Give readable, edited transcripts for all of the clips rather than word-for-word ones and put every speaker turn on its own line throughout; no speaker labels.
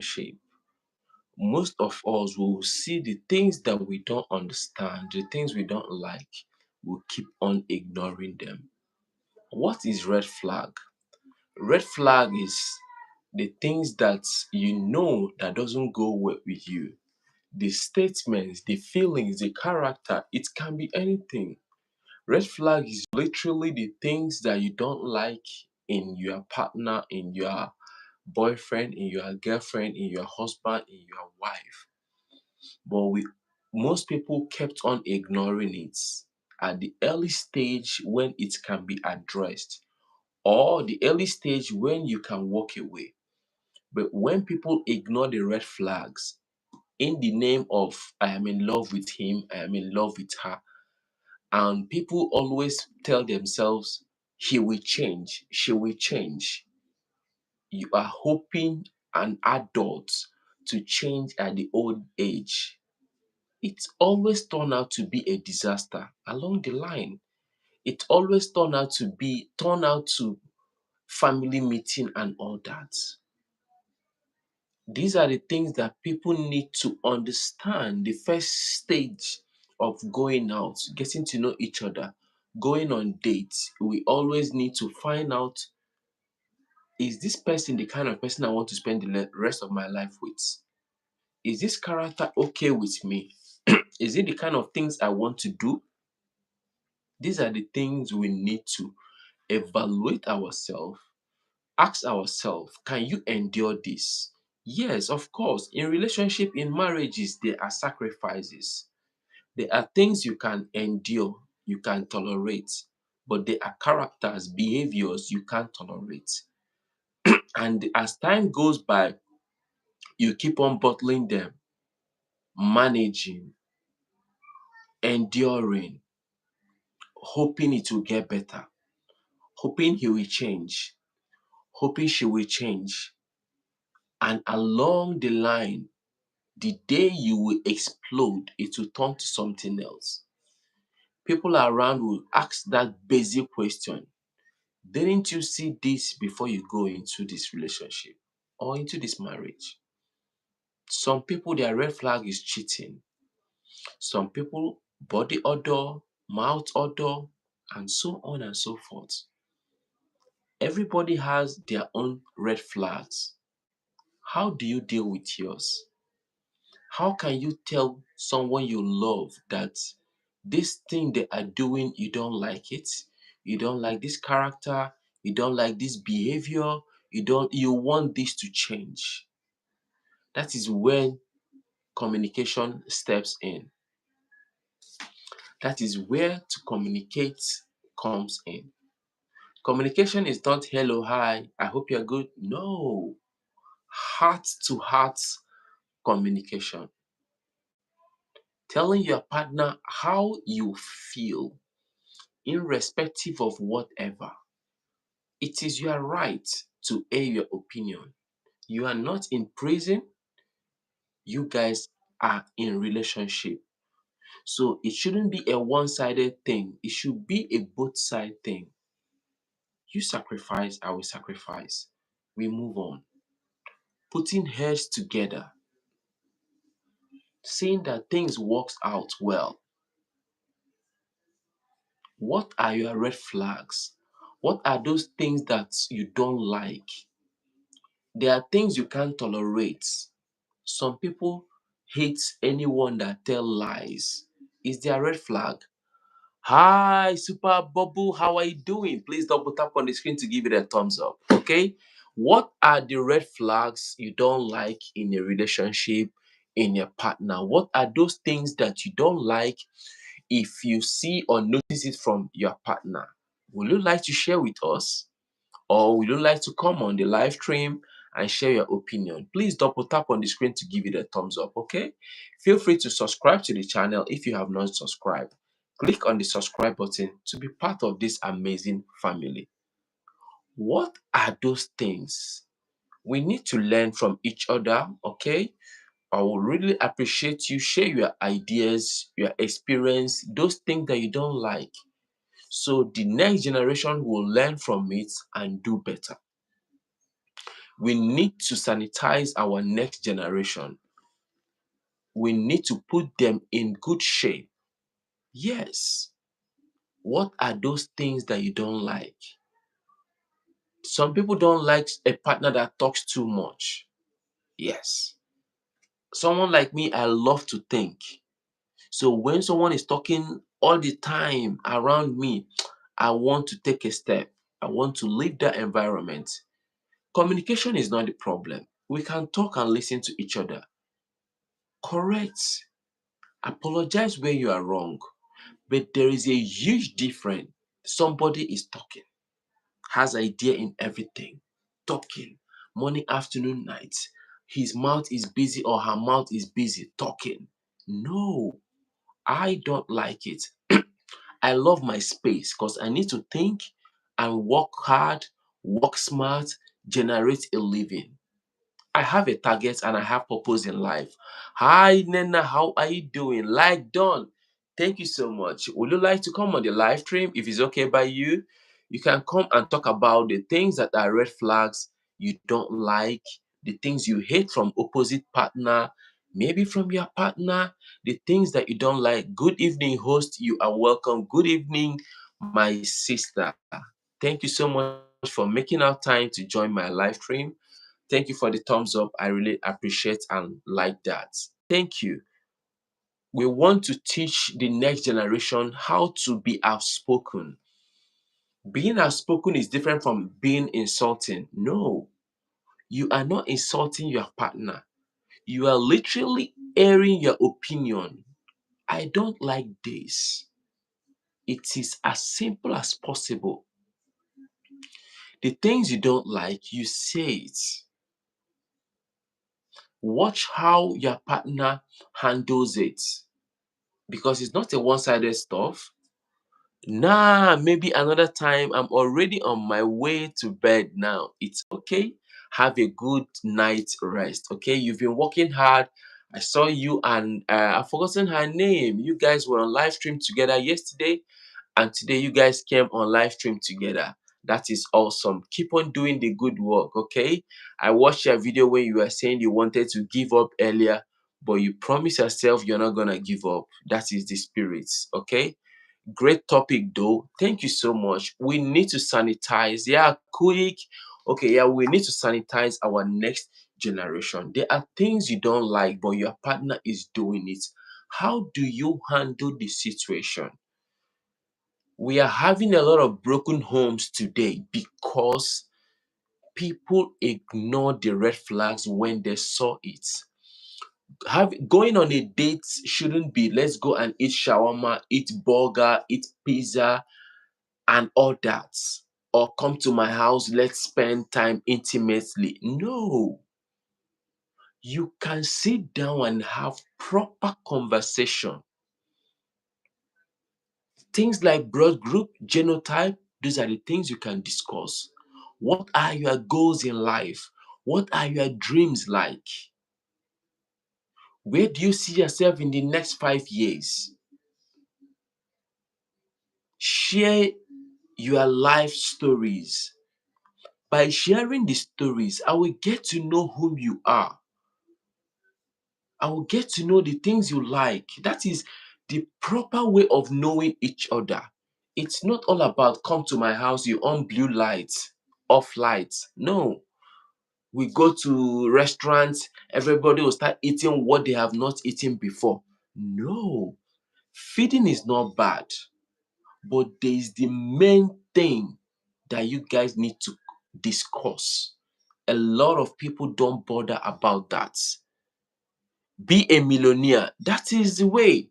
shape, most of us will see the things that we don't understand, the things we don't like, we'll keep on ignoring them. What is red flag? Red flag is the things that you know that doesn't go well with you. The statements, the feelings, the character, it can be anything. Red flag is literally the things that you don't like in your partner, in your boyfriend, in your girlfriend, in your husband, in your wife. But most people kept on ignoring it at the early stage when it can be addressed, or the early stage when you can walk away. But when people ignore the red flags in the name of I am in love with him, I am in love with her, and people always tell themselves he will change, she will change. You are hoping an adult to change at the old age. It always turn out to be a disaster along the line. It always turn out to family meeting and all that. These are the things that people need to understand. The first stage of going out, getting to know each other, going on dates, we always need to find out, is this person the kind of person I want to spend the rest of my life with? Is this character okay with me? Is it the kind of things I want to do? These are the things we need to evaluate ourselves, ask ourselves, can you endure this? Yes, of course. In relationship, in marriages, there are sacrifices. There are things you can endure, you can tolerate, but there are characters, behaviors you can't tolerate. And as time goes by, you keep on bottling them, managing, enduring, hoping it will get better, hoping he will change, hoping she will change. And along the line, the day you will explode, it will turn to something else. People around will ask that basic question: didn't you see this before you go into this relationship or into this marriage? Some people, their red flag is cheating. Some people, body odor, mouth odor, and so on and so forth. Everybody has their own red flags. How do you deal with yours? How can you tell someone you love that this thing they are doing, you don't like it, you don't like this character, you don't like this behavior, you want this to change? That is when communication steps in. That is where to communicate comes in. Communication is not hello, hi, I hope you're good. No, heart to heart communication. Telling your partner how you feel, irrespective of whatever. It is your right to air your opinion. You are not in prison, you guys are in relationship. So it shouldn't be a one-sided thing. It should be a both side thing. You sacrifice, I will sacrifice. We move on. Putting heads together, seeing that things works out well. What are your red flags? What are those things that you don't like? There are things you can't tolerate. Some people hate anyone that tell lies. Is there a red flag? Hi, Super Bubble, how are you doing? Please double tap on the screen to give it a thumbs up. Okay. What are the red flags you don't like in a relationship, in your partner? What are those things that you don't like if you see or notice it from your partner? Would you like to share with us? Or would you like to come on the live stream and share your opinion? Please double tap on the screen to give it a thumbs up, okay? Feel free to subscribe to the channel if you have not subscribed. Click on the subscribe button to be part of this amazing family. What are those things? We need to learn from each other, okay? I would really appreciate you share your ideas, your experience, those things that you don't like, so the next generation will learn from it and do better. We need to sanitize our next generation. We need to put them in good shape. Yes. What are those things that you don't like? Some people don't like a partner that talks too much. Yes. Someone like me, I love to think. So when someone is talking all the time around me, I want to take a step. I want to leave that environment. Communication is not the problem. We can talk and listen to each other. Correct. Apologize where you are wrong. But there is a huge difference. Somebody is talking, has idea in everything, talking, morning, afternoon, night. His mouth is busy or her mouth is busy talking. No, I don't like it. I love my space because I need to think and work hard, work smart, generate a living. I have a target and I have purpose in life. Hi, Nena, how are you doing? Like done. Thank you so much. Would you like to come on the live stream? If it's okay by you, you can come and talk about the things that are red flags you don't like, the things you hate from opposite partner, maybe from your partner, the things that you don't like. Good evening, host. You are welcome. Good evening, my sister. Thank you so much for making out time to join my live stream. Thank you for the thumbs up. I really appreciate and like that. Thank you. We want to teach the next generation how to be outspoken. Being outspoken is different from being insulting. No, you are not insulting your partner. You are literally airing your opinion. I don't like this. It is as simple as possible. The things you don't like, you say it. Watch how your partner handles it because it's not a one-sided stuff. Nah, maybe another time. I'm already on my way to bed now. It's okay. Have a good night rest. Okay, you've been working hard. I saw you and I've forgotten her name. You guys were on live stream together yesterday, and today you guys came on live stream together. That is awesome. Keep on doing the good work. Okay, I watched your video where you were saying you wanted to give up earlier, but you promise yourself you're not gonna give up. That is the spirit. Okay, great topic though. Thank you so much. We need to sanitize. Yeah, quick. Okay, yeah, we need to sanitize our next generation. There are things you don't like, but your partner is doing it. How do you handle the situation? We are having a lot of broken homes today because people ignore the red flags when they saw it. Going on a date shouldn't be let's go and eat shawarma, eat burger, eat pizza, and all that. Or come to my house, let's spend time intimately. No, you can sit down and have proper conversation. Things like blood group, genotype, those are the things you can discuss. What are your goals in life? What are your dreams like? Where do you see yourself in the next 5 years? Share your life stories. By sharing the stories, I will get to know whom you are. I will get to know the things you like. That is the proper way of knowing each other. It's not all about come to my house, you on blue lights, off lights. No. We go to restaurants, everybody will start eating what they have not eaten before. No. Feeding is not bad, but there is the main thing that you guys need to discuss. A lot of people don't bother about that. Be a millionaire. That is the way.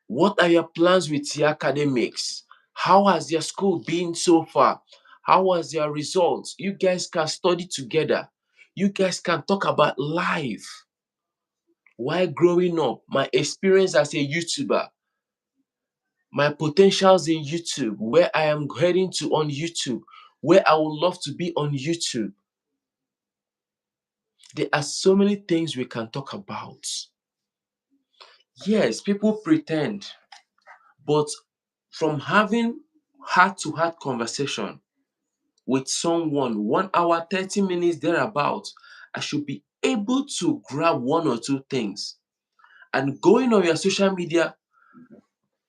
What are your plans with your academics? How has your school been so far? How was your results? You guys can study together. You guys can talk about life. While growing up, my experience as a YouTuber, my potentials in YouTube, where I am heading to on YouTube, where I would love to be on YouTube. There are so many things we can talk about. Yes, people pretend, but from having heart to heart conversation, with someone, 1 hour, 30 minutes thereabout, I should be able to grab one or two things. And going on your social media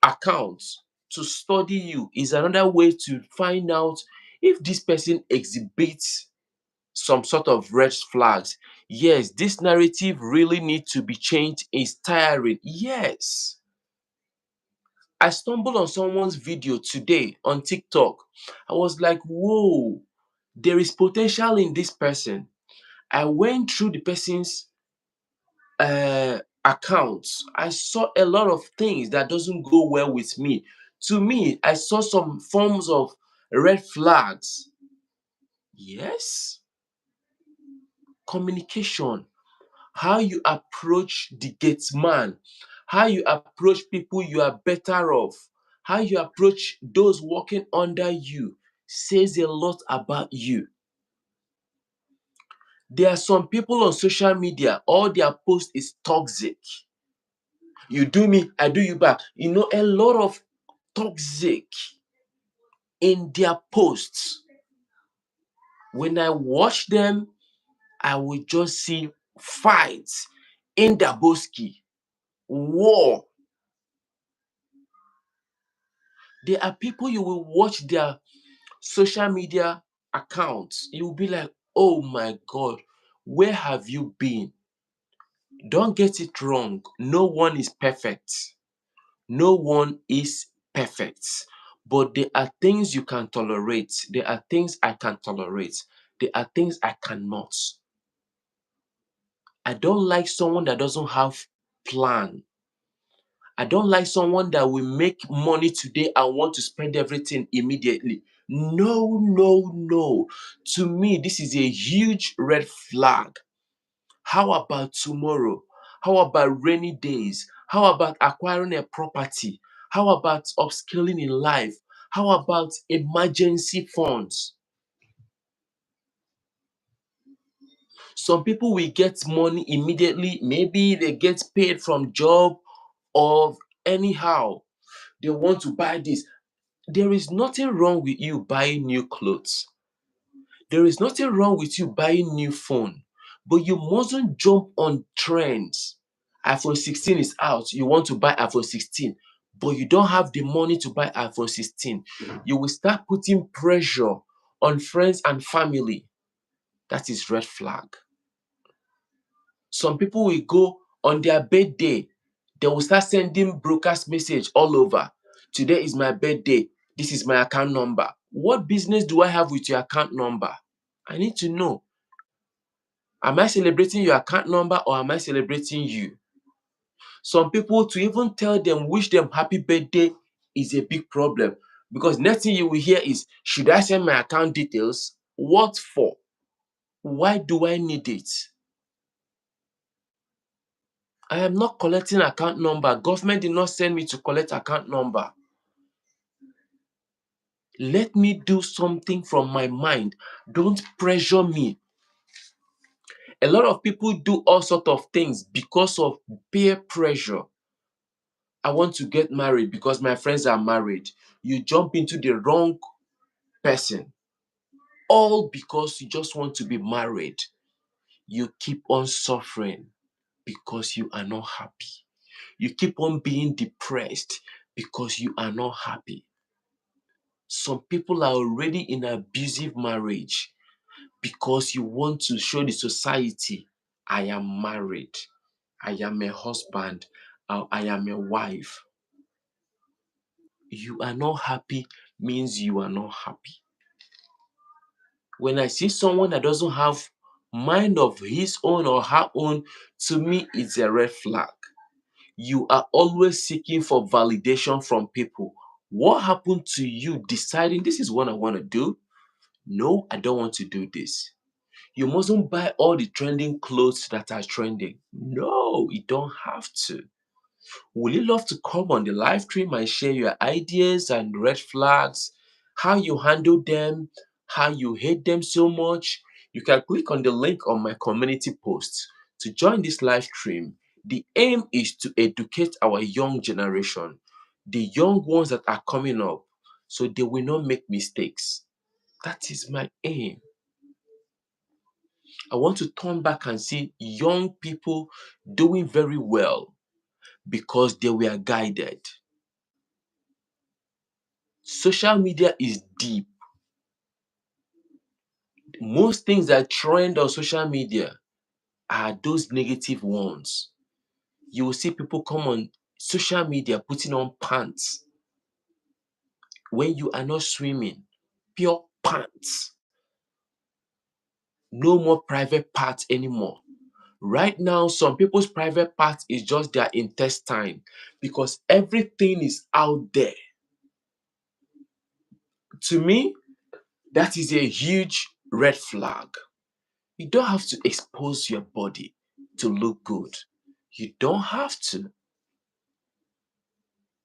accounts to study you is another way to find out if this person exhibits some sort of red flags. Yes, this narrative really needs to be changed. It's tiring. Yes. I stumbled on someone's video today on TikTok. I was like, whoa, there is potential in this person. I went through the person's accounts. I saw a lot of things that doesn't go well with me. To me, I saw some forms of red flags. Yes, communication, how you approach the gate man, how you approach people you are better off, how you approach those working under you says a lot about you. There are some people on social media, all their post is toxic. You do me, I do you back. You know, a lot of toxic in their posts. When I watch them, I will just see fights in the boski, war. There are people you will watch their social media accounts. You will be like, oh my God, where have you been? Don't get it wrong. No one is perfect. No one is perfect. But there are things you can tolerate. There are things I can tolerate. There are things I cannot. I don't like someone that doesn't have plan. I don't like someone that will make money today and want to spend everything immediately. No, no, no. To me, this is a huge red flag. How about tomorrow? How about rainy days? How about acquiring a property? How about upskilling in life? How about emergency funds? Some people will get money immediately. Maybe they get paid from job or anyhow. They want to buy this. There is nothing wrong with you buying new clothes. There is nothing wrong with you buying new phone, but you mustn't jump on trends. iPhone 16 is out, you want to buy iPhone 16, but you don't have the money to buy iPhone 16. You will start putting pressure on friends and family. That is red flag. Some people will go on their birthday, they will start sending broadcast message all over. Today is my birthday. This is my account number. What business do I have with your account number? I need to know. Am I celebrating your account number or am I celebrating you? Some people, to even tell them, wish them happy birthday is a big problem because next thing you will hear is, should I send my account details? What for? Why do I need it? I am not collecting account number. Government did not send me to collect account number. Let me do something from my mind. Don't pressure me. A lot of people do all sort of things because of peer pressure. I want to get married because my friends are married. You jump into the wrong person, all because you just want to be married. You keep on suffering because you are not happy. You keep on being depressed because you are not happy. Some people are already in abusive marriage because you want to show the society, I am married, I am a husband, I am a wife. You are not happy means you are not happy. When I see someone that doesn't have mind of his own or her own, to me it's a red flag. You are always seeking for validation from people. What happened to you deciding this is what I want to do? No, I don't want to do this. You mustn't buy all the trending clothes that are trending. No, you don't have to. Would you love to come on the live stream and share your ideas and red flags, how you handle them, how you hate them so much? You can click on the link on my community post to join this live stream. The aim is to educate our young generation, the young ones that are coming up, so they will not make mistakes. That is my aim. I want to turn back and see young people doing very well because they were guided. Social media is deep. Most things that trend on social media are those negative ones. You will see people come on social media putting on pants when you are not swimming. Pure pants. No more private parts anymore. Right now, some people's private part is just their intestine because everything is out there. To me, that is a huge red flag. You don't have to expose your body to look good. You don't have to.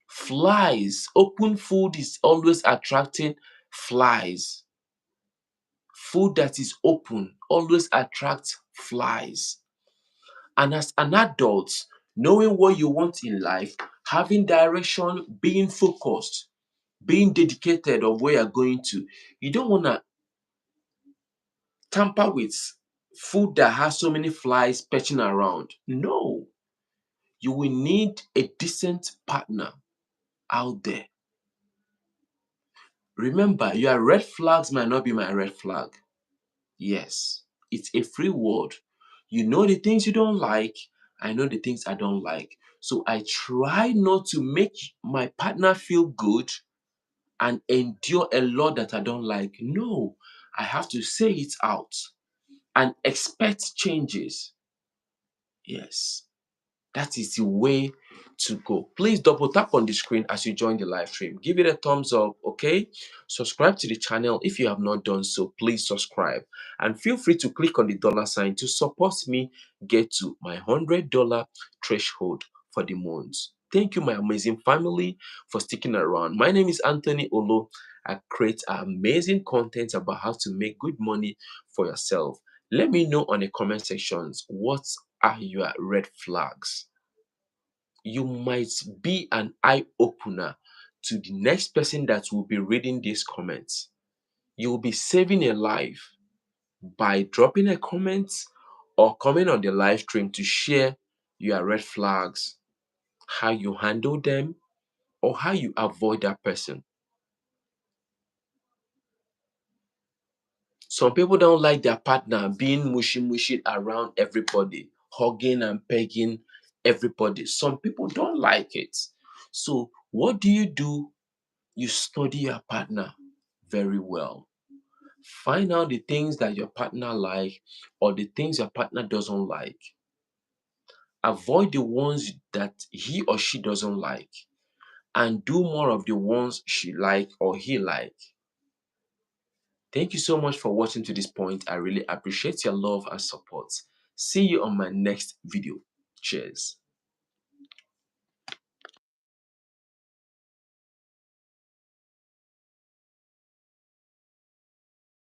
Flies, open food is always attracting flies. Food that is open always attracts flies. And as an adult, knowing what you want in life, having direction, being focused, being dedicated of where you're going to, you don't want to tamper with food that has so many flies perching around. No, you will need a decent partner out there. Remember, your red flags might not be my red flag. Yes, it's a free world. You know the things you don't like, I know the things I don't like. So I try not to make my partner feel good and endure a lot that I don't like. No, I have to say it out and expect changes. Yes. That is the way to go. Please double tap on the screen as you join the live stream. Give it a thumbs up, okay? Subscribe to the channel if you have not done so. Please subscribe. And feel free to click on the dollar sign to support me get to my $100 threshold for the month. Thank you, my amazing family, for sticking around. My name is Anthony Olo. I create amazing content about how to make good money for yourself. Let me know on the comment sections what are your red flags. You might be an eye opener to the next person that will be reading these comments. You will be saving a life by dropping a comment or coming on the live stream to share your red flags, how you handle them, or how you avoid that person. Some people don't like their partner being mushy mushy around everybody, hugging and pegging everybody. Some people don't like it. So, what do? You study your partner very well. Find out the things that your partner like or the things your partner doesn't like. Avoid the ones that he or she doesn't like and do more of the ones she like or he like. Thank you so much for watching to this point. I really appreciate your love and support. See you on my next video. Cheers.